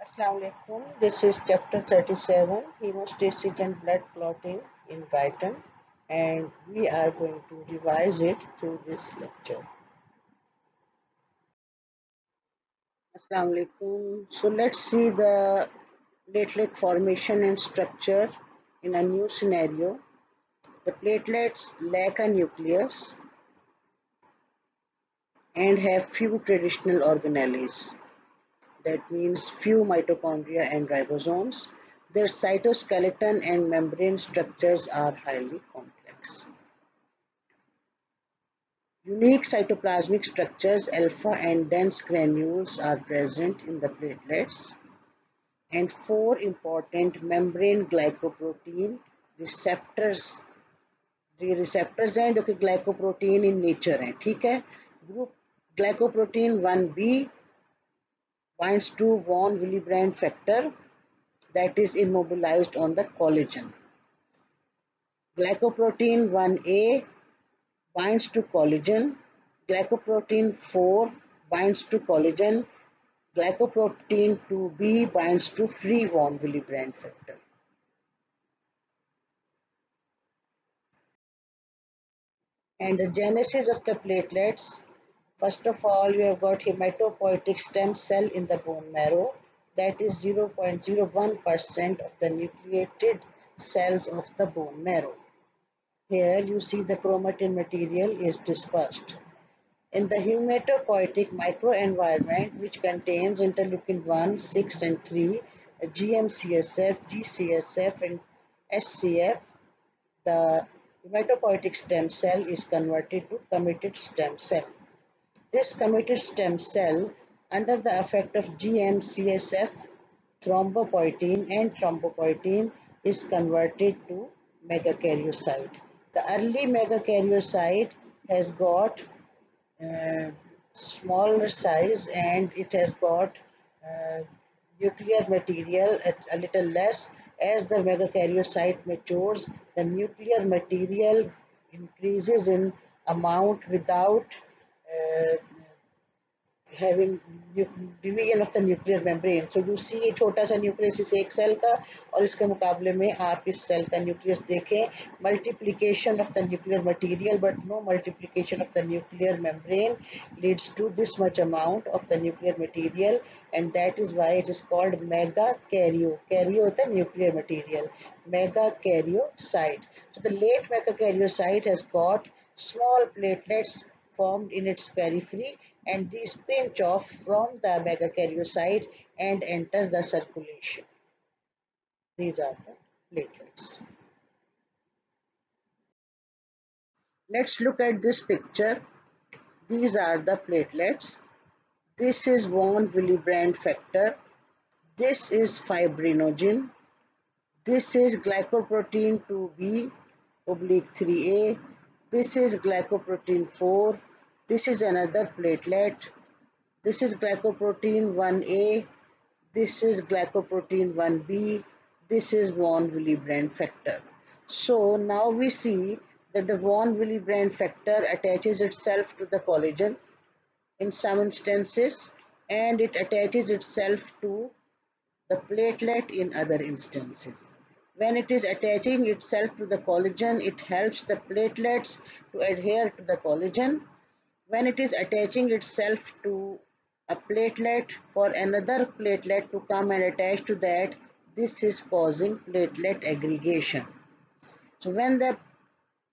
Assalamu alaikum. This is chapter 37, hemostasis and blood clotting in Guyton, and we are going to revise it through this lecture. Assalamu alaikum. So let's see the platelet formation and structure in a new scenario. The platelets lack a nucleus and have few traditional organelles. That means few mitochondria and ribosomes. Their cytoskeleton and membrane structures are highly complex. Unique cytoplasmic structures, alpha and dense granules are present in the platelets, and four important membrane glycoprotein receptors ये receptors हैं जो कि glycoprotein in nature हैं, ठीक है. Group glycoprotein 1b binds to von Willebrand factor that is immobilized on the collagen. Glycoprotein 1A binds to collagen. Glycoprotein 4 binds to collagen. Glycoprotein 2B binds to free von Willebrand factor. And the genesis of the platelets, first of all, you have got hematopoietic stem cell in the bone marrow, that is 0.01% of the nucleated cells of the bone marrow. Here you see the chromatin material is dispersed. In the hematopoietic microenvironment, which contains interleukin 1, 6 and 3, GM-CSF, GCSF and SCF, the hematopoietic stem cell is converted to committed stem cell. This committed stem cell, under the effect of GM-CSF, thrombopoietin and thrombopoietin, is converted to megakaryocyte. The early megakaryocyte has got smaller size and it has got nuclear material at a little less. As the megakaryocyte matures, the nuclear material increases in amount without uh, having division of the nuclear membrane. So you see छोटा सा nucleus इस एक cell का और इसके मुकाबले में आप इस सेल का न्यूक्लियस देखें, multiplication of the nuclear material but no multiplication of the nuclear membrane leads to this much amount of the nuclear material, and that is why it is called megakaryo. Karyo होता है nuclear material, megakaryocyte. So the late megakaryocyte has got small platelets formed in its periphery, and these pinch off from the megakaryocyte and enter the circulation. These are the platelets. Let's look at this picture. These are the platelets. This is von Willebrand factor. This is fibrinogen. This is glycoprotein 2b oblique 3a. This is glycoprotein 4. This is another platelet. This is glycoprotein 1a. This is glycoprotein 1b. This is von Willebrand factor. So now we see that the von Willebrand factor attaches itself to the collagen in some instances, and it attaches itself to the platelet in other instances. When it is attaching itself to the collagen, it helps the platelets to adhere to the collagen. When it is attaching itself to a platelet for another platelet to come and attach to that, this is causing platelet aggregation. So when the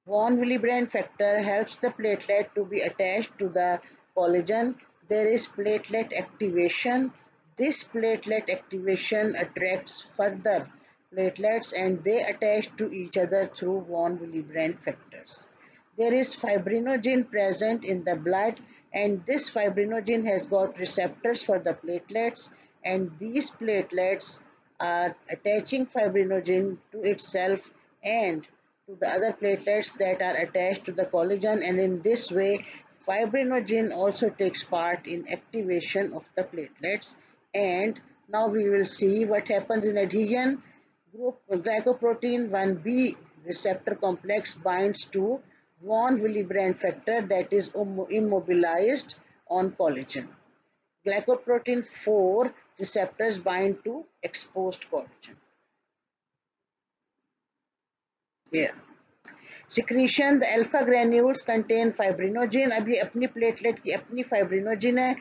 von Willebrand factor helps the platelet to be attached to the collagen, there is platelet activation. This platelet activation attracts further platelets and they attach to each other through von Willebrand factors. There is fibrinogen present in the blood, and this fibrinogen has got receptors for the platelets, and these platelets are attaching fibrinogen to itself and to the other platelets that are attached to the collagen, and in this way fibrinogen also takes part in activation of the platelets. And now we will see what happens in adhesion. Group glycoprotein 1b receptor complex binds to von Willebrand factor that is immobilized on collagen. Glycoprotein 4 receptors bind to exposed collagen. Here. Secretion, the alpha granules contain fibrinogen. अब ये अपनी platelet की अपनी fibrinogen है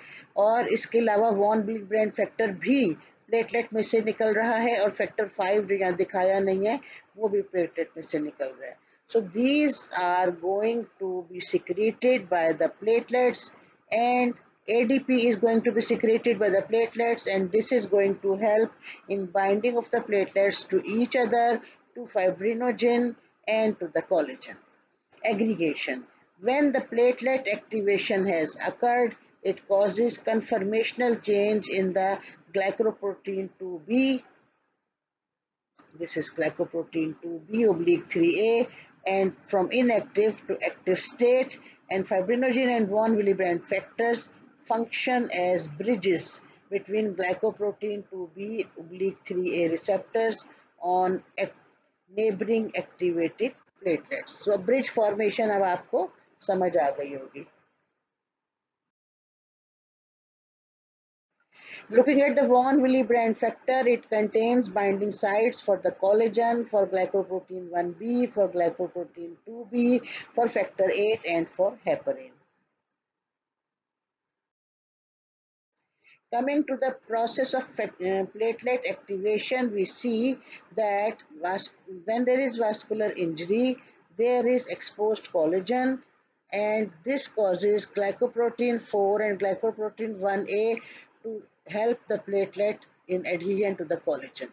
और इसके अलावा von विलिब्रेंड factor भी प्लेटलेट में से निकल रहा है और फैक्टर 5 जो यहाँ दिखाया नहीं है वो भी प्लेटलेट में से निकल रहा है. So these are going to be secreted by the platelets and ADP is going to be secreted by the platelets, and this is going to help in binding of the platelets to each other, to fibrinogen and to the collagen. Aggregation. When the platelet activation has occurred, it causes conformational change in the glycoprotein 2B. This is glycoprotein 2B oblique 3A, and from inactive to active state, and fibrinogen and von Willebrand factors function as bridges between glycoprotein 2B oblique 3A receptors on neighboring activated platelets. So bridge formation अब आपको समझ आ गई होगी. Looking at the von Willebrand factor, it contains binding sites for the collagen, for glycoprotein 1B, for glycoprotein 2B, for factor 8 and for heparin. Coming to the process of platelet activation, we see that when there is vascular injury, there is exposed collagen, and this causes glycoprotein 4 and glycoprotein 1A to help the platelet in adhesion to the collagen.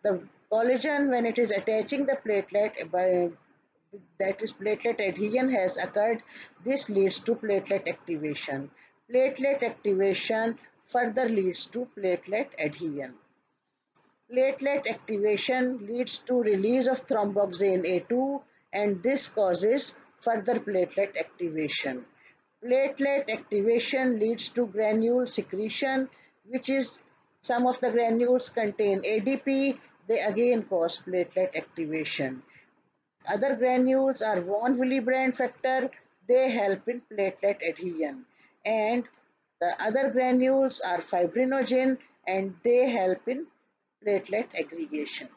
The collagen, when it is attaching the platelet, that is platelet adhesion has occurred, this leads to platelet activation. Platelet activation further leads to platelet adhesion. Platelet activation leads to release of thromboxane A2, and this causes further platelet activation. Platelet activation leads to granule secretion, which is some of the granules contain ADP. They again cause platelet activation. Other granules are von Willebrand factor. They help in platelet adhesion. And the other granules are fibrinogen, and they help in platelet aggregation.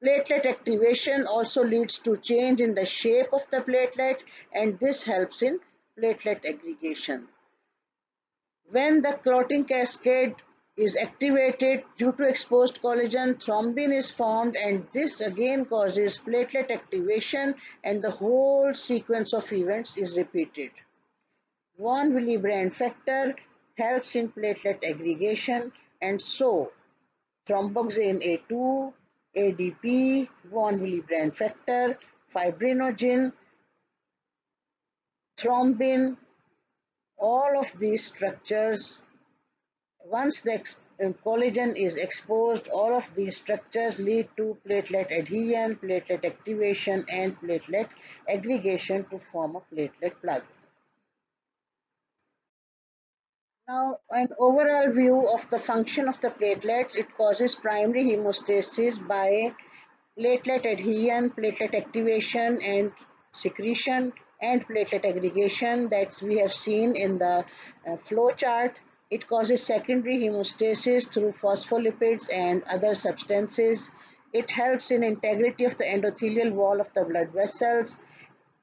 Platelet activation also leads to change in the shape of the platelet, and this helps in platelet aggregation. When the clotting cascade is activated due to exposed collagen, thrombin is formed, and this again causes platelet activation, and the whole sequence of events is repeated. Von Willebrand factor helps in platelet aggregation, and so thromboxane A2, ADP, von Willebrand factor, fibrinogen, thrombin, all of these structures, once the collagen is exposed, all of these structures lead to platelet adhesion, platelet activation, and platelet aggregation to form a platelet plug. Now, an overall view of the function of the platelets. It causes primary hemostasis by platelet adhesion, platelet activation and secretion, and platelet aggregation that we have seen in the flow chart. It causes secondary hemostasis through phospholipids and other substances. It helps in integrity of the endothelial wall of the blood vessels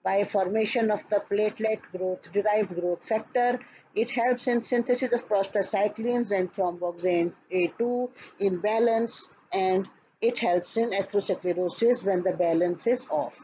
by formation of the platelet growth derived growth factor. It helps in synthesis of prostacyclins and thromboxane A2 in balance, and it helps in atherosclerosis when the balance is off.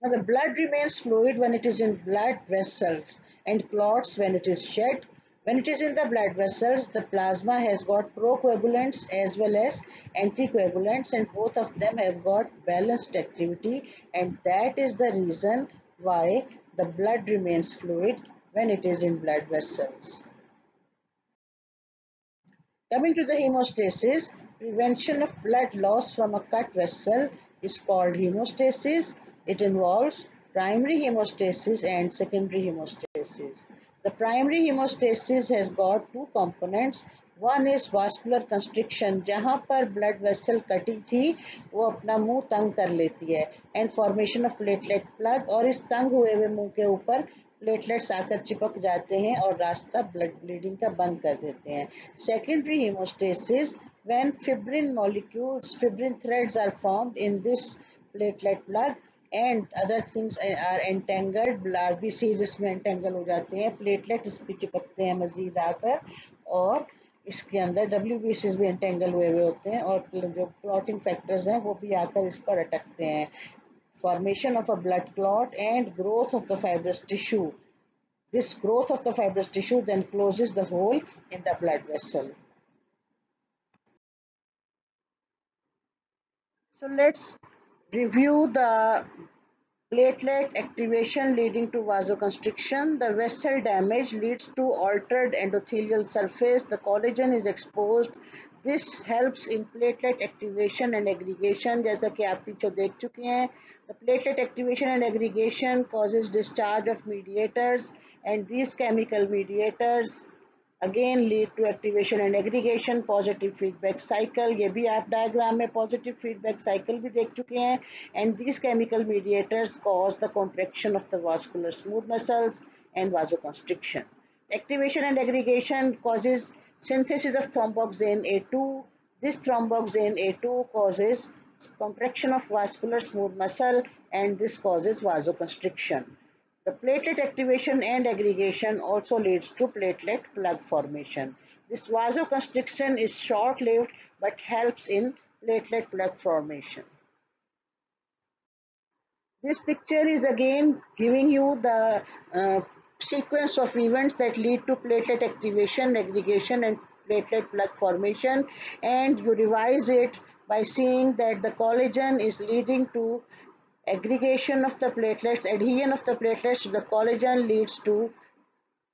Now the blood remains fluid when it is in blood vessels and clots when it is shed. When it is in the blood vessels, the plasma has got procoagulants as well as anticoagulants, and both of them have got balanced activity, and that is the reason why the blood remains fluid when it is in blood vessels. Coming to the hemostasis, prevention of blood loss from a cut vessel is called hemostasis. It involves primary hemostasis and secondary hemostasis. The primary hemostasis has got two components. One is vascular constriction, जहाँ पर blood vessel कटी थी वो अपना मुंह तंग कर लेती है, and formation of platelet plug, और इस तंग हुए हुए मुंह के ऊपर प्लेटलेट्स आकर चिपक जाते हैं और रास्ता ब्लड ब्लीडिंग का बंद कर देते हैं. Secondary hemostasis, when fibrin molecules, fibrin threads are formed in this platelet plug and other things are entangled, RBCs इसमें entangle हो जाते हैं, प्लेटलेट इस पे चिपकते हैं मजीद आकर और इसके अंदर WBCs भी entangle हुए हुए होते हैं और जो clotting factors हैं वो भी आकर इस पर अटकते हैं. Formation of a blood clot and growth of the fibrous tissue. This growth of the fibrous tissue then closes the hole in the blood vessel. So let's review the platelet activation leading to vasoconstriction. The vessel damage leads to altered endothelial surface. The collagen is exposed. This helps in platelet activation and aggregation. जैसा कि आप पीछे देख चुके हैं. The platelet activation and aggregation causes discharge of mediators, and these chemical mediators again lead to activation and aggregation. Positive feedback cycle, ये भी आप डायग्राम में positive feedback cycle भी देख चुके हैं. And these chemical mediators cause the contraction of the vascular smooth muscles and vasoconstriction. Activation and aggregation causes synthesis of thromboxane A2. This thromboxane A2 causes contraction of vascular smooth muscle, and this causes vasoconstriction. The platelet activation and aggregation also leads to platelet plug formation. This vasoconstriction is short-lived but helps in platelet plug formation. This picture is again giving you the sequence of events that lead to platelet activation, aggregation, and platelet plug formation, and you revise it by seeing that the collagen is leading to aggregation of the platelets, adhesion of the platelets to the collagen leads to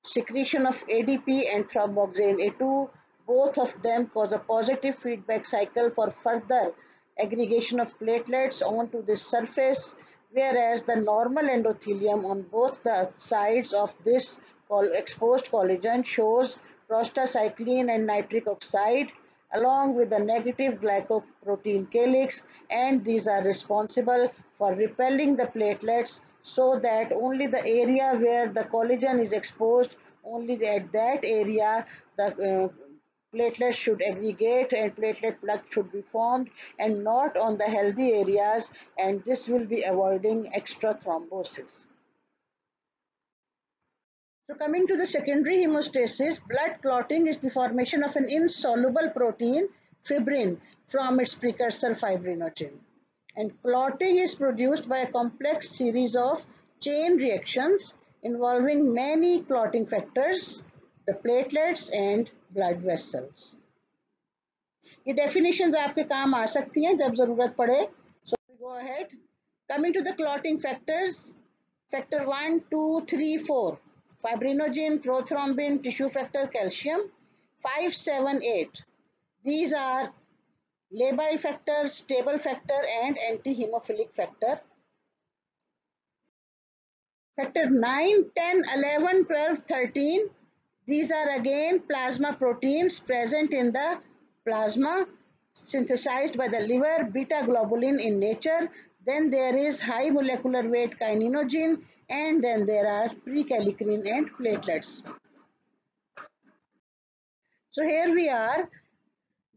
secretion of ADP and thromboxane A2. Both of them cause a positive feedback cycle for further aggregation of platelets onto this surface, whereas the normal endothelium on both the sides of this exposed collagen shows prostacyclin and nitric oxide along with the negative glycoprotein calyx, and these are responsible for repelling the platelets so that only the area where the collagen is exposed, only at that area the platelets should aggregate and platelet plug should be formed and not on the healthy areas, and this will be avoiding extra thrombosis. So coming to the secondary hemostasis, blood clotting is the formation of an insoluble protein, fibrin, from its precursor fibrinogen. And clotting is produced by a complex series of chain reactions involving many clotting factors, the platelets and blood vessels. ये definitions आपके काम आ सकती हैं जब ज़रूरत पड़े. So we go ahead. Coming to the clotting factors, factor 1, 2, 3, 4. Fibrinogen, prothrombin, tissue factor, calcium. 5, 7, 8. These are labile factor, stable factor, and anti-hemophilic factor. Factor 9, 10, 11, 12, 13. These are again plasma proteins present in the plasma, synthesized by the liver, beta globulin in nature. Then there is high molecular weight kininogen, and then there are prekallikrein and platelets. So here we are.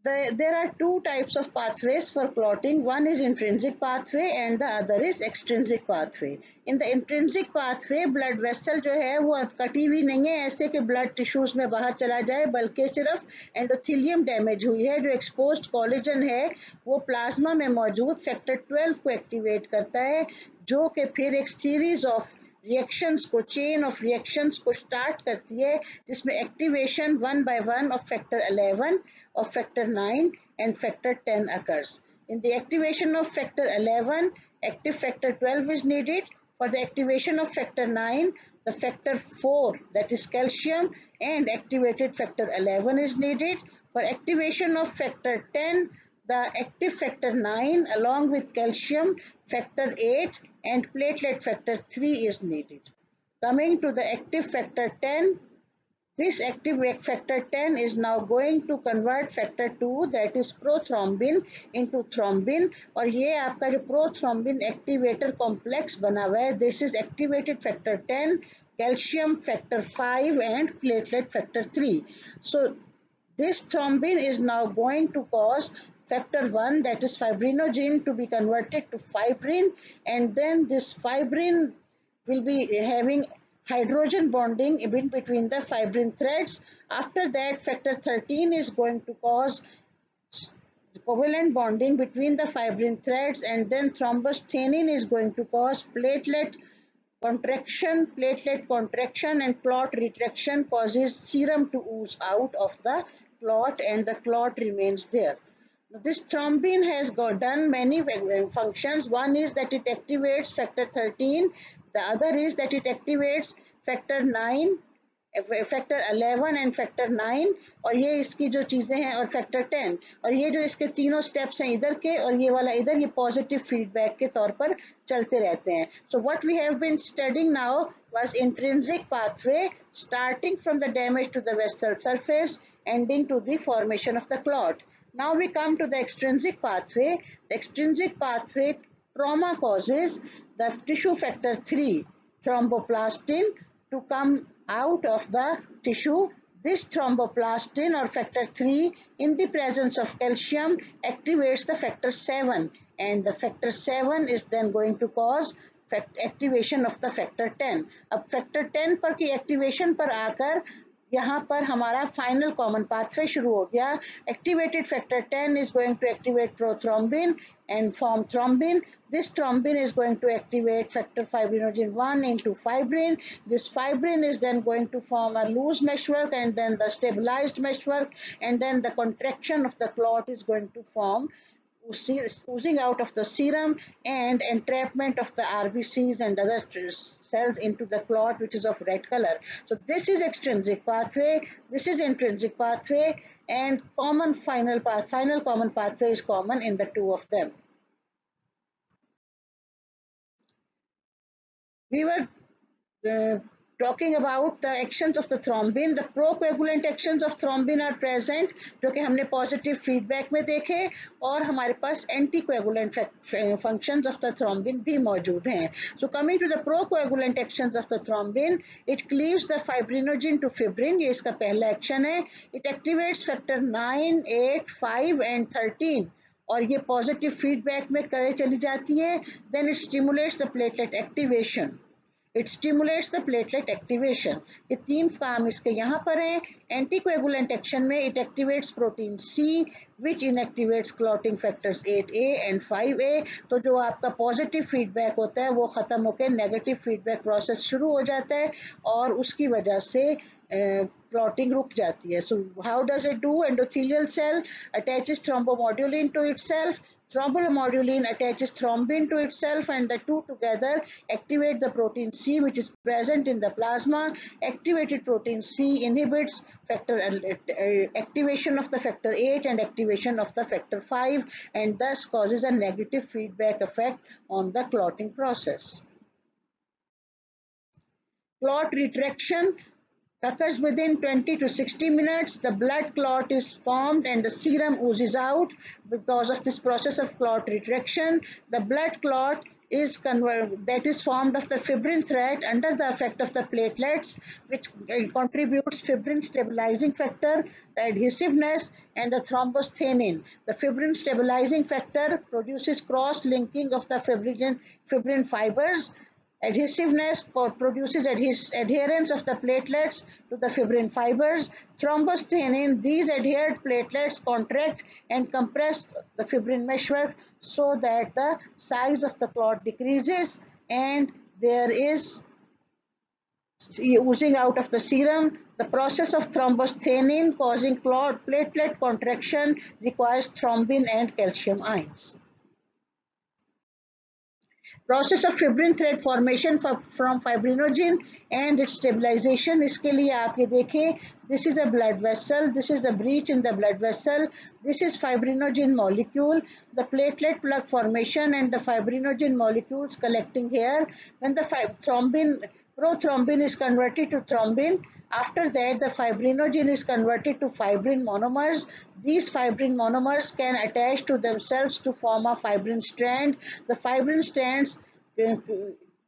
There are two types of pathways for clotting. One is intrinsic pathway and the other is extrinsic pathway. In the intrinsic pathway, blood vessel जो है वो कटी हुई नहीं है ऐसे कि blood tissues में बाहर चला जाए, बल्कि सिर्फ endothelium damage हुई है. जो exposed collagen है वो plasma में मौजूद factor 12 को activate करता है, जो कि फिर एक series of reactions को chain of reactions को start करती है, जिसमें activation one by one of factor 11, of factor 9 and factor 10 occurs. In the activation of factor 11, active factor 12 is needed. For the activation of factor 9, the factor 4, that is calcium, and activated factor 11 is needed. For activation of factor 10, the active factor 9 along with calcium, factor 8 and platelet factor 3 is needed. Coming to the active factor 10, This active factor 10 is now going to convert factor 2, that is prothrombin, into thrombin. और ये आपका जो prothrombin activator complex बना हुआ है, this is activated factor 10, calcium factor 5 and platelet factor 3. So this thrombin is now going to cause factor 1, that is fibrinogen, to be converted to fibrin, and then this fibrin will be having hydrogen bonding in between the fibrin threads. After that, factor 13 is going to cause covalent bonding between the fibrin threads, and then thrombosthenin is going to cause platelet contraction and clot retraction causes serum to ooze out of the clot, and the clot remains there. Now, this thrombin has done many functions. One is that it activates factor 13, the other is that it activates factor 9, factor 11 and factor 9, और ये इसकी जो चीज़ें हैं, और factor 10, और ये जो इसके तीनों स्टेप्स हैं इधर के और ये वाला इधर, ये पॉजिटिव फीडबैक के तौर पर चलते रहते हैं. So what we have been studying now was intrinsic pathway starting from the damage to the vessel surface ending to the formation of the clot. Now we come to the extrinsic pathway. The extrinsic pathway, trauma causes the tissue factor 3 thromboplastin to come out of the tissue. This thromboplastin or factor 3 in the presence of calcium activates the factor 7, and the factor 7 is then going to cause activation of the factor 10. अब factor 10 पर की activation पर आकर यहाँ पर हमारा final common pathway शुरू हो गया. Activated factor 10 is going to activate prothrombin and form thrombin. This thrombin is going to activate factor fibrinogen 1 into fibrin. This fibrin is then going to form a loose meshwork and then the stabilized meshwork, and then the contraction of the clot is going to form, oozing out of the serum and entrapment of the RBCs and other cells into the clot, which is of red color. So this is extrinsic pathway, this is intrinsic pathway, and final common pathway is common in the two of them. We were talking about the actions of the thrombin. The procoagulant actions of thrombin are present, जो कि हमने positive feedback में देखे, और हमारे पास anticoagulant functions of the thrombin भी मौजूद हैं. So coming to the procoagulant actions of the thrombin, it cleaves the fibrinogen to fibrin. ये इसका पहला action है. It activates factor 9, 8, 5 and 13. और ये पॉजिटिव फीडबैक में करे चली जाती है. Then it stimulates the platelet activation. It stimulates the platelet activation. ये तीन काम इसके यहाँ पर हैं. एंटीकोएगुलेंट एक्शन में it activates protein C which inactivates clotting factors 8A and 5A. तो जो आपका पॉजिटिव फीडबैक होता है वो ख़त्म होकर नेगेटिव फीडबैक प्रोसेस शुरू हो जाता है और उसकी वजह से clotting रुक जाती है. So how does it do? Endothelial cell attaches thrombomodulin to itself. Thrombomodulin attaches thrombin to itself, and the two together activate the protein C, which is present in the plasma. Activated protein C inhibits activation of the factor 8 and activation of the factor 5, and thus causes a negative feedback effect on the clotting process. Clot retraction occurs within 20 to 60 minutes. The blood clot is formed and the serum oozes out because of this process of clot retraction. The blood clot is formed of the fibrin thread under the effect of the platelets, which contributes fibrin stabilizing factor, the adhesiveness, and the thrombosthenin. The fibrin stabilizing factor produces cross-linking of the fibrin fibers. Adhesiveness produces adherence of the platelets to the fibrin fibers. Thrombosthenin, these adhered platelets contract and compress the fibrin meshwork so that the size of the clot decreases and there is oozing out of the serum. The process of thrombosthenin causing platelet contraction requires thrombin and calcium ions. Process of fibrin thread formation from fibrinogen and its stabilization. इसके लिए आप ये देखें, this is a blood vessel, this is the breach in the blood vessel, this is fibrinogen molecule, the platelet plug formation and the fibrinogen molecules collecting here. When the thrombin Prothrombin is converted to thrombin. After that, the fibrinogen is converted to fibrin monomers. These fibrin monomers can attach to themselves to form a fibrin strand. The fibrin strands uh,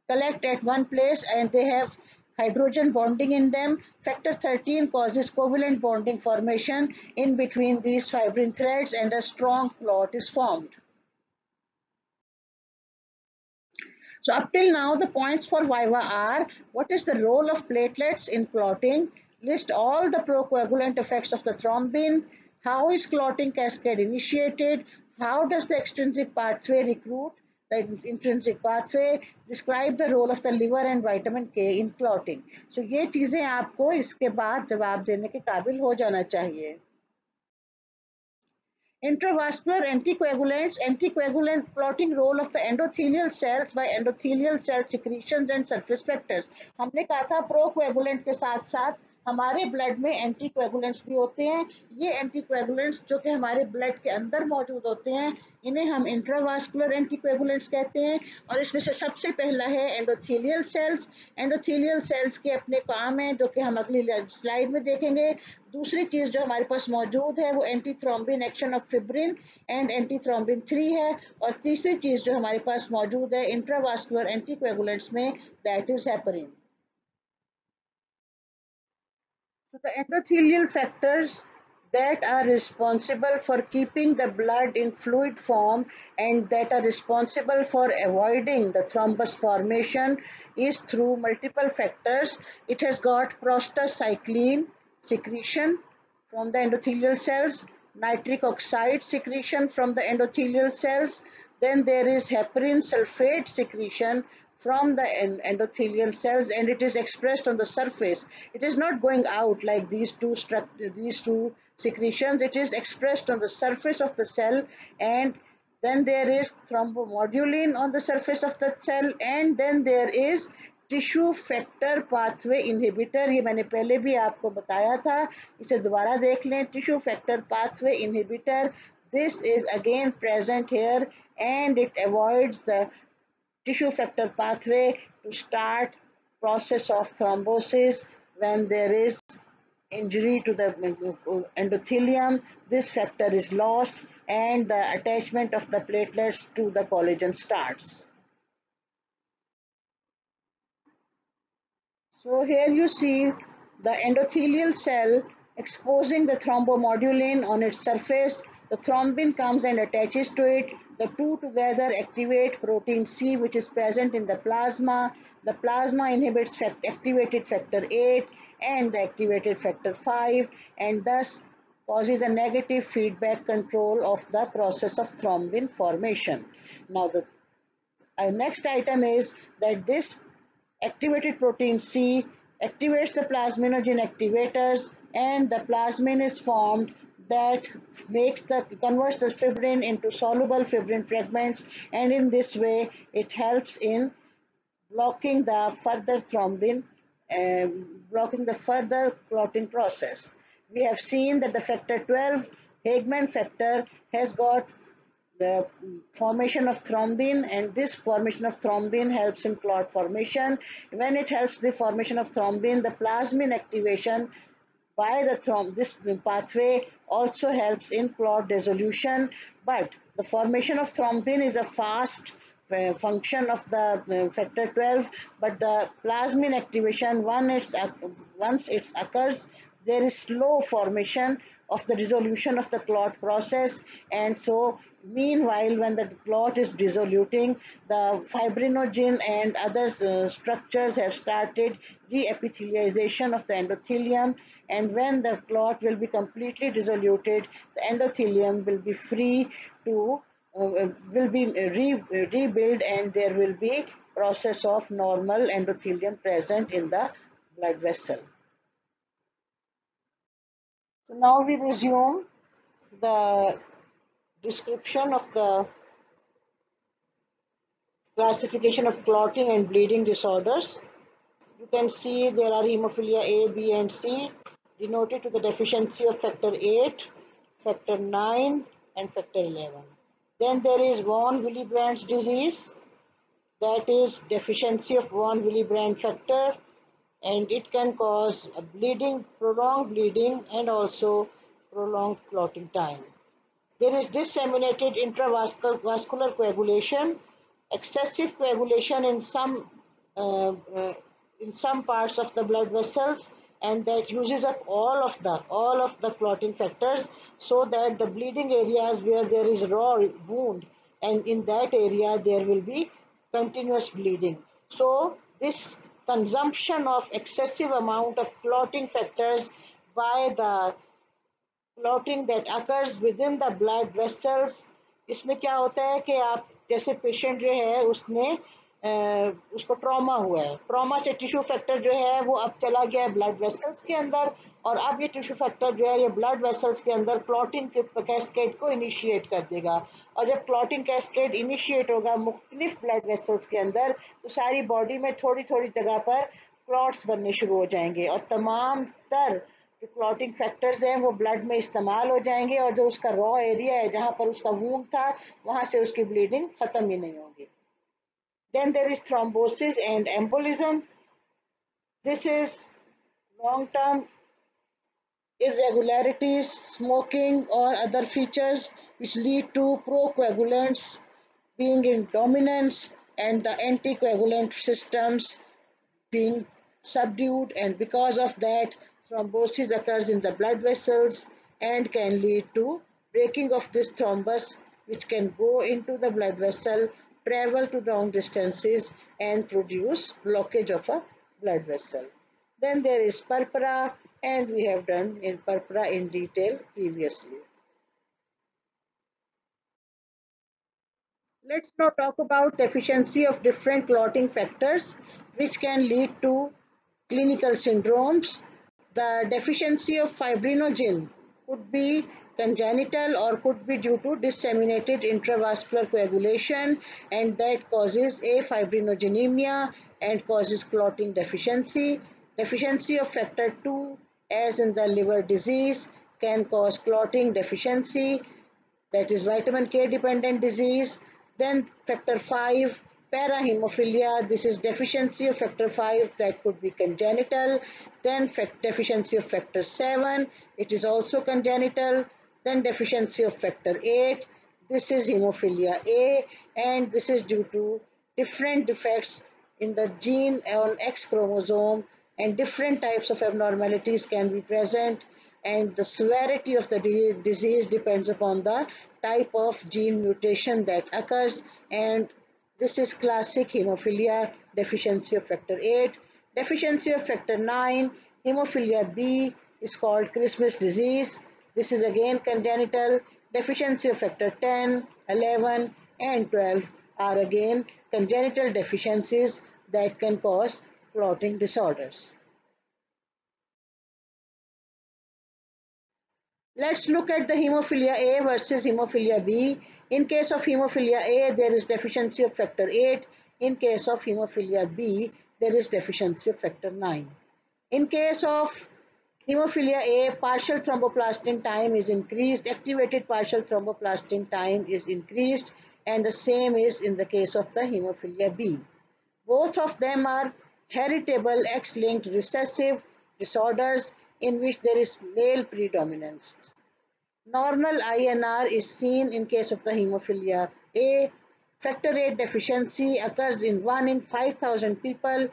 collect at one place and they have hydrogen bonding in them. Factor 13 causes covalent bonding formation in between these fibrin threads and a strong clot is formed. So up till now, the points for Viva are: what is the role of platelets in clotting? List all the procoagulant effects of the thrombin. How is clotting cascade initiated? How does the extrinsic pathway recruit the intrinsic pathway? Describe the role of the liver and vitamin K in clotting. So ये चीजें आपको इसके बाद जवाब देने के काबिल हो जाना चाहिए. Intravascular anticoagulants, anticoagulant clotting role of the endothelial cells by endothelial cell secretions and surface factors. हमने कहा था प्रोकोएगुलेंट के साथ साथ हमारे ब्लड में एंटीकोएगुलेंट्स भी होते हैं. ये एंटीकोएगुलेंट्स जो कि हमारे ब्लड के अंदर मौजूद होते हैं इन्हें हम इंट्रावास्कुलर एंटीकोएगुलेंट्स कहते हैं. और इसमें से सबसे पहला है एंडोथेलियल सेल्स. एंडोथेलियल सेल्स के अपने काम हैं जो कि हम अगली स्लाइड में देखेंगे. दूसरी चीज जो हमारे पास मौजूद है वो anti thrombin action of fibrin and anti thrombin 3 है. और तीसरी चीज जो हमारे पास मौजूद है इंट्रावास्कुलर एंटीकोएगुलेंट्स में, that is heparin. So the endothelial factors that are responsible for keeping the blood in fluid form and that are responsible for avoiding the thrombus formation is through multiple factors. It has got prostacyclin secretion from the endothelial cells, nitric oxide secretion from the endothelial cells, then there is heparin sulfate secretion from the endothelial cells and it is expressed on the surface. It is not going out like these two secretions. It is expressed on the surface of the cell, and then there is thrombomodulin on the surface of the cell, and then there is tissue factor pathway inhibitor. ये मैंने पहले भी आपको बताया था, इसे दोबारा देख लें. Tissue factor pathway inhibitor, this is again present here and it avoids the tissue factor pathway to start process of thrombosis when there is injury to the endothelium. This factor is lost and the attachment of the platelets to the collagen starts. So here you see the endothelial cell exposing the thrombomodulin on its surface. The thrombin comes and attaches to it. The two together activate protein C, which is present in the plasma. The plasma inhibits activated factor 8 and the activated factor 5 and thus causes a negative feedback control of the process of thrombin formation. Now the next item is that this activated protein C activates the plasminogen activators and the plasmin is formed that converts the fibrin into soluble fibrin fragments, and in this way it helps in blocking the further blocking the further clotting process. We have seen that the factor 12 Hagman factor has got the formation of thrombin, and this formation of thrombin helps in clot formation. When it helps the formation of thrombin, the plasmin activation by this pathway also helps in clot dissolution. But the formation of thrombin is a fast function of the factor 12, but the plasmin activation once it occurs, there is slow formation of the dissolution of the clot process, and so meanwhile when the clot is dissoluting, the fibrinogen and other structures have started re-epithelialization of the endothelium, and when the clot will be completely dissoluted, the endothelium will be free to will be rebuilt and there will be process of normal endothelium present in the blood vessel. So now we resume the description of the classification of clotting and bleeding disorders. You can see there are hemophilia A, B and C denoted to the deficiency of factor 8, factor 9 and factor 11. Then there is von Willebrand's disease, that is deficiency of von Willebrand factor. and it can cause a bleeding, prolonged bleeding, and also prolonged clotting time. There is disseminated intravascular coagulation, excessive coagulation uh, uh, in some parts of the blood vessels, and that uses up all of the clotting factors, so that the bleeding areas where there is raw wound, and in that area there will be continuous bleeding. So this consumption of excessive amount of clotting factors by the clotting that occurs within the blood vessels, इसमें क्या होता है कि आप जैसे patient जो है उसको ट्रॉमा हुआ है, ट्रॉमा से टिश्यू फैक्टर जो है वो अब चला गया है ब्लड वेसल्स के अंदर, और अब ये टिश्यू फैक्टर जो है ये ब्लड वेसल्स के अंदर क्लॉटिंग के कैस्केड को इनिशिएट कर देगा, और जब क्लॉटिंग कैस्केड इनिशिएट होगा मुख्तलिफ ब्लड वेसल्स के अंदर, तो सारी बॉडी में थोड़ी थोड़ी जगह पर क्लॉट्स बनने शुरू हो जाएंगे, और तमाम तर जो क्लॉटिंग फैक्टर्स हैं वो ब्लड में इस्तेमाल हो जाएंगे, और जो उसका रॉ एरिया है जहां पर उसका वूंड था वहां से उसकी ब्लीडिंग खत्म ही नहीं होगी. Then there is thrombosis and embolism. This is long term irregularities, smoking, or other features which lead to procoagulants being in dominance and the anticoagulant systems being subdued, and because of that thrombosis occurs in the blood vessels and can lead to breaking of this thrombus, which can go into the blood vessel, travel to long distances, and produce blockage of a blood vessel. Then there is purpura, and we have done in purpura in detail previously. Let's now talk about deficiency of different clotting factors which can lead to clinical syndromes. The deficiency of fibrinogen could be congenital or could be due to disseminated intravascular coagulation, and that causes afibrinogenemia and causes clotting deficiency. Deficiency of factor 2, as in the liver disease, can cause clotting deficiency, that is vitamin K dependent disease. Then factor 5, parahemophilia, this is deficiency of factor 5 that could be congenital. Then deficiency of factor 7, it is also congenital. Then deficiency of factor 8, this is hemophilia A, and this is due to different defects in the gene on X chromosome, and different types of abnormalities can be present, and the severity of the disease depends upon the type of gene mutation that occurs, and this is classic hemophilia, deficiency of factor 8. Deficiency of factor 9, hemophilia B, is called Christmas disease. This is again congenital. Deficiency of factor 10, 11, and 12 are again congenital deficiencies that can cause clotting disorders. Let's look at the hemophilia A versus hemophilia B. In case of hemophilia A, there is deficiency of factor 8. In case of hemophilia B, there is deficiency of factor 9. In case of hemophilia A, partial thromboplastin time is increased, activated partial thromboplastin time is increased, and the same is in the case of the hemophilia B. Both of them are heritable X-linked recessive disorders in which there is male predominance. Normal INR is seen in case of the hemophilia A. Factor 8 deficiency occurs in 1 in 5,000 people.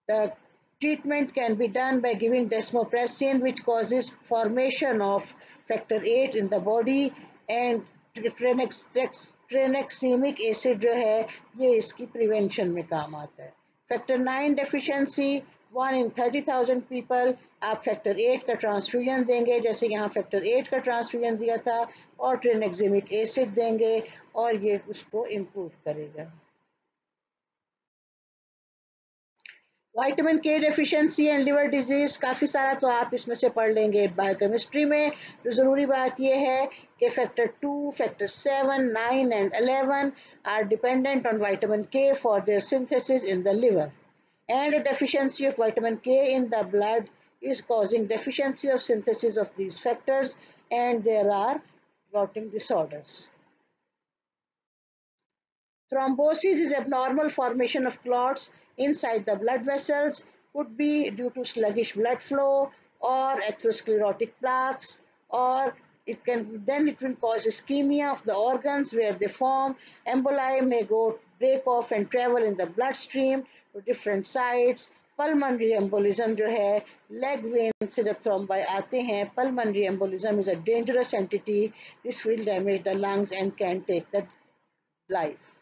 The treatment can be done by giving desmopressin, which causes formation of factor 8 in the body, and tranexamic acid जो है ये इसकी prevention में काम आता है. Factor 9 deficiency 1 in 30,000 people, आप factor 8 का ट्रांसफ्यूजन देंगे, जैसे यहाँ फैक्टर 8 का ट्रांसफ्यूजन दिया था, और ट्रेनेक्सेमिक एसिड देंगे, और ये उसको इम्प्रूव करेगा. विटामिन के डेफिशिएंसी एंड लिवर डिजीज, काफ़ी सारा तो आप इसमें से पढ़ लेंगे बायोकेमिस्ट्री में. तो ज़रूरी बात यह है कि factor 2, factor 7, 9 and 11 are dependent on vitamin K for their synthesis in the liver, and a deficiency of vitamin K in the blood is causing deficiency of synthesis of these factors, and there are clotting disorders. Thrombosis is abnormal formation of clots inside the blood vessels. could be due to sluggish blood flow or atherosclerotic plaques, or it will cause ischemia of the organs where they form. Emboli may break off and travel in the bloodstream to different sites. Pulmonary embolism जो है leg vein से जब thrombi आते हैं, pulmonary embolism is a dangerous entity. This will damage the lungs and can take the life.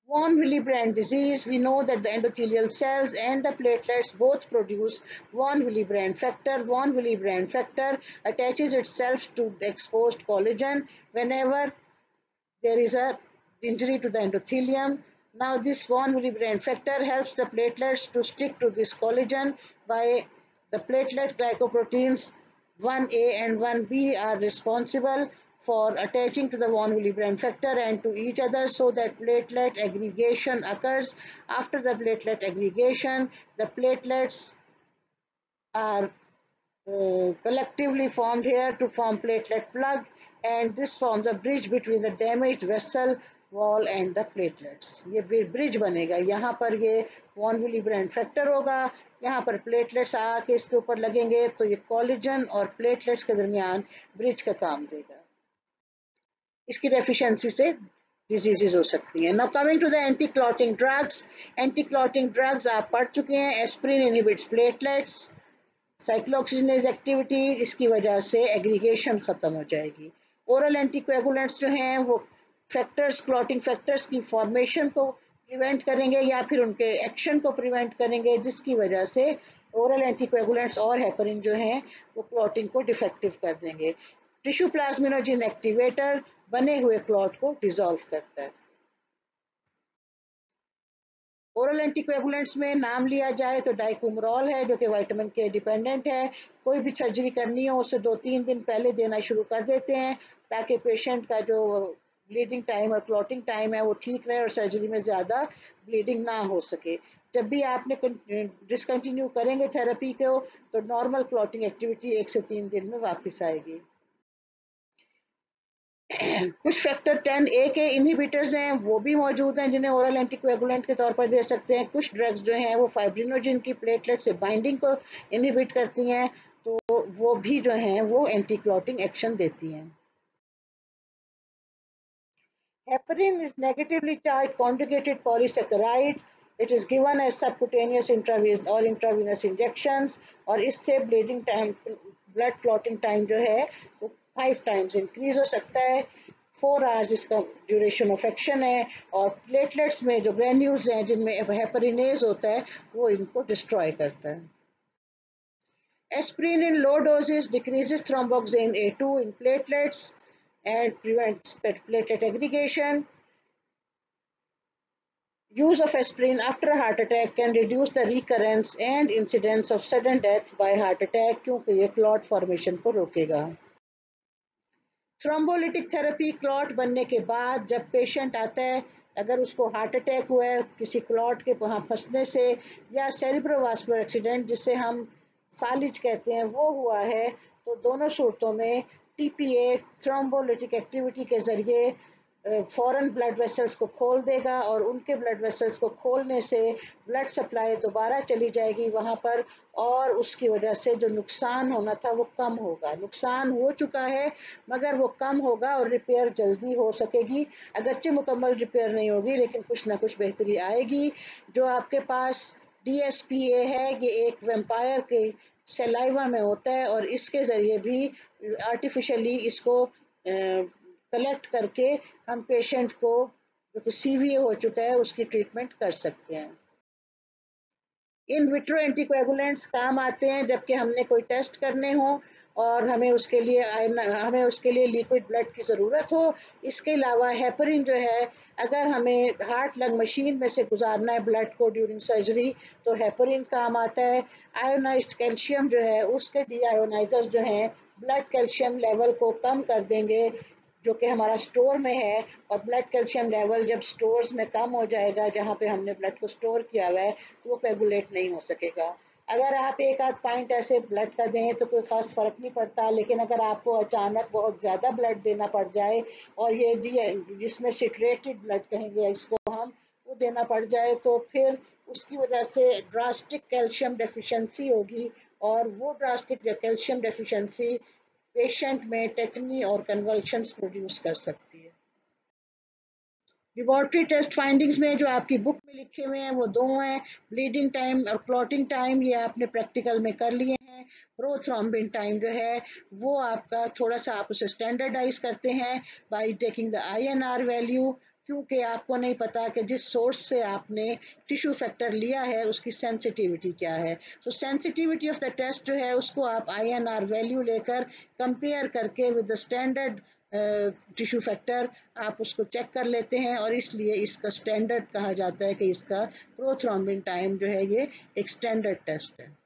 Von Willebrand disease, we know that the endothelial cells and the platelets both produce von Willebrand factor. Von Willebrand factor attaches itself to the exposed collagen whenever there is a injury to the endothelium. Now this von Willebrand factor helps the platelets to stick to this collagen by the platelet glycoproteins 1A and 1B are responsible for attaching to the von Willebrand factor and to each other so that platelet aggregation occurs. After the platelet aggregation, the platelets are collectively formed here to form platelet plug, and this forms a bridge between the damaged vessel wall and the platelets. ये bridge बनेगा, यहाँ पर ये von Willebrand factor होगा, यहाँ पर platelets आके इसके ऊपर लगेंगे तो ये collagen और platelets के दरमियान bridge का काम देगा. इसकी deficiency से diseases हो सकती हैं. Now coming to the anti-clotting drugs. Anti-clotting drugs आप पढ़ चुके हैं. Aspirin inhibits platelets. Cyclooxygenase activity, इसकी वजह से एग्रीगेशन खत्म हो जाएगी. ओरल एंटीकोएगुलेंट्स जो हैं वो फैक्टर्स, क्लॉटिंग फैक्टर्स की फॉर्मेशन को प्रिवेंट करेंगे या फिर उनके एक्शन को प्रिवेंट करेंगे, जिसकी वजह से ओरल एंटीकोएगुलेंट्स और हेपरिन जो हैं वो क्लॉटिंग को डिफेक्टिव कर देंगे. टिश्यू प्लाज्मिनोजेन एक्टिवेटर बने हुए क्लॉट को डिसॉल्व करता है. ओरल एंटीकोएगुलेंट्स में नाम लिया जाए तो डाइकुमरॉल है जो कि विटामिन के डिपेंडेंट है. कोई भी सर्जरी करनी हो उससे 2-3 दिन पहले देना शुरू कर देते हैं ताकि पेशेंट का जो ब्लीडिंग टाइम और क्लॉटिंग टाइम है वो ठीक रहे और सर्जरी में ज़्यादा ब्लीडिंग ना हो सके. जब भी आपने डिसकंटिन्यू करेंगे थेरेपी को तो नॉर्मल क्लॉटिंग एक्टिविटी 1 से 3 दिन में वापस आएगी. कुछ फैक्टर 10A के इनहिबिटर्स हैं वो भी मौजूद हैं जिन्हें ओरल एंटीकोएगुलेंट के तौर पर दे सकते हैं. कुछ ड्रग्स जो हैं वो फाइब्रिनोजिन की प्लेटलेट से बाइंडिंग को इनहिबिट करती हैं तो वो भी जो हैं वो एंटी क्लॉटिंग एक्शन देती हैं. Heparin is negatively charged conjugated polysaccharide. It is given as subcutaneous intravenous injections और इससे bleeding time, blood clotting time जो है वो 5 times इंक्रीज हो सकता है. 4 hours इसका ड्यूरेशन ऑफ एक्शन है और प्लेटलेट्स में जो ग्रेन्यूल्स हैं जिनमें हेपरिनेज होता है वो इनको डिस्ट्रॉय करता है. Aspirin in low doses decreases thromboxane A2 in platelets and prevents platelet aggregation. Use of aspirin after a heart attack can reduce the recurrence and incidence of sudden death by heart attack क्योंकि ये clot formation को रोकेगा. Thrombolytic therapy, clot बनने के बाद जब patient आता है अगर उसको हार्ट अटैक हुआ है किसी क्लॉट के वहाँ फंसने से या सेरिब्रोवास्कुलर एक्सीडेंट जिसे हम फालिज कहते हैं वो हुआ है तो दोनों सूरतों में टीपीए थ्रोम्बोलिटिक एक्टिविटी के ज़रिए फॉरेन ब्लड वेसल्स को खोल देगा और उनके ब्लड वेसल्स को खोलने से ब्लड सप्लाई दोबारा चली जाएगी वहाँ पर और उसकी वजह से जो नुकसान होना था वो कम होगा. नुकसान हो चुका है मगर वो कम होगा और रिपेयर जल्दी हो सकेगी. अगरचे मुकम्मल रिपेयर नहीं होगी लेकिन कुछ ना कुछ बेहतरी आएगी. जो आपके पास DSPA है ये एक वैम्पायर के सलाइवा में होता है और इसके ज़रिए भी आर्टिफिशियली इसको कलेक्ट करके हम पेशेंट को जो कि CVA हो चुका है उसकी ट्रीटमेंट कर सकते हैं. इन विट्रो एंटीकोएगुलेंट्स काम आते हैं जबकि हमने कोई टेस्ट करने हो और हमें उसके लिए लिक्विड ब्लड की ज़रूरत हो. इसके अलावा हेपरिन जो है अगर हमें हार्ट लंग मशीन में से गुजारना है ब्लड को ड्यूरिंग सर्जरी तो हेपरिन काम आता है. आयोनाइज्ड कैल्शियम जो है उसके डीआयोनाइजर्स जो हैं ब्लड कैल्शियम लेवल को कम कर देंगे जो कि हमारा स्टोर में है और ब्लड कैल्शियम लेवल जब स्टोर्स में कम हो जाएगा जहाँ पे हमने ब्लड को स्टोर किया हुआ है तो वो कोएगुलेट नहीं हो सकेगा. अगर आप 1-8 पॉइंट ऐसे ब्लड का दें तो कोई ख़ास फ़र्क नहीं पड़ता लेकिन अगर आपको अचानक बहुत ज़्यादा ब्लड देना पड़ जाए और ये जिसमें सिट्रेटेड ब्लड कहेंगे इसको हम वो देना पड़ जाए तो फिर उसकी वजह से ड्रास्टिक कैल्शियम डेफिशिएंसी होगी, और वो ड्रास्टिक कैल्शियम डेफिशिएंसी पेशेंट में टेटनी और कन्वल्शंस प्रोड्यूस कर सकती है। लेबोरेटरी टेस्ट फाइंडिंग्स में जो आपकी बुक में लिखे हुए हैं वो दो हैं, ब्लीडिंग टाइम और क्लॉटिंग टाइम, ये आपने प्रैक्टिकल में कर लिए हैं। प्रोथ्रोम्बिन टाइम जो है वो आपका थोड़ा सा आप उसे स्टैंडर्डाइज करते हैं by taking the INR value, क्योंकि आपको नहीं पता कि जिस सोर्स से आपने टिश्यू फैक्टर लिया है उसकी सेंसिटिविटी क्या है। तो सेंसिटिविटी ऑफ द टेस्ट जो है उसको आप INR वैल्यू लेकर कंपेयर करके with the standard tissue factor आप उसको चेक कर लेते हैं, और इसलिए इसका स्टैंडर्ड कहा जाता है कि इसका प्रोथ्रोम्बिन टाइम जो है ये एक स्टैंडर्ड टेस्ट है।